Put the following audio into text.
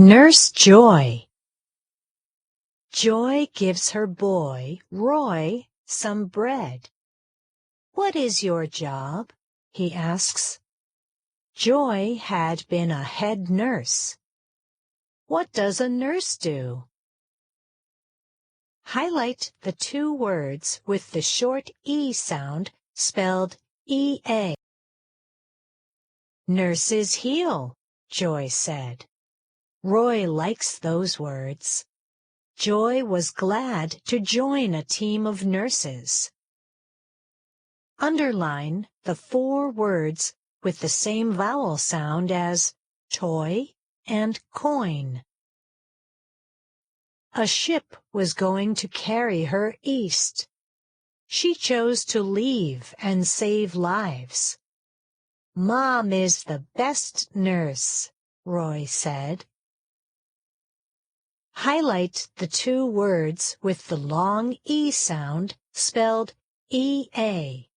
Nurse Joy. Joy gives her boy, Roy, some bread. "What is your job?" he asks. Joy had been a head nurse. What does a nurse do? Highlight the two words with the short E sound spelled E-A. "Nurses heal," Joy said. Roy likes those words. Joy was glad to join a team of nurses. Underline the four words with the same vowel sound as toy and coin. A ship was going to carry her east. She chose to leave and save lives. "Mom is the best nurse," Roy said. Highlight the two words with the long E sound spelled E-A.